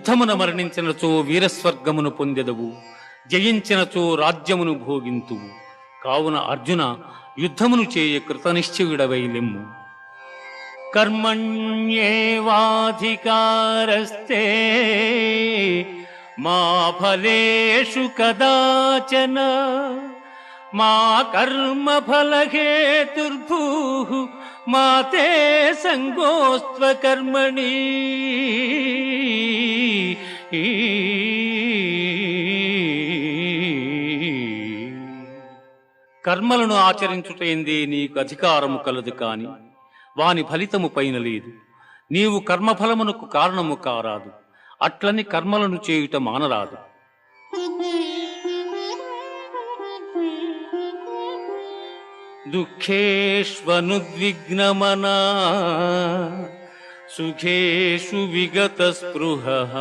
యుద్ధమున మరణించినచో వీరస్వర్గమును పొందెదవు, జయించినచో రాజ్యమును భోగింతువు. కావున అర్జున, యుద్ధమును చేయ కృతనిశ్చయుడవై లెమ్ము. కర్మణ్యేవాధికారస్తే మా ఫలేషు కదాచన మా కర్మ ఫలహేతుర్భూః మా తే సంగోస్త్వ కర్మణి. కర్మలను ఆచరించుటేందే నీకు అధికారము కలదు, కాని వాని ఫలితము పైన లేదు. నీవు కర్మఫలమునకు కారణము కారాదు, అట్లని కర్మలను చేయుట మానరాదు. దుఃఖేష్వనుద్విగ్నమనా సుఖేషు విగత స్పృహః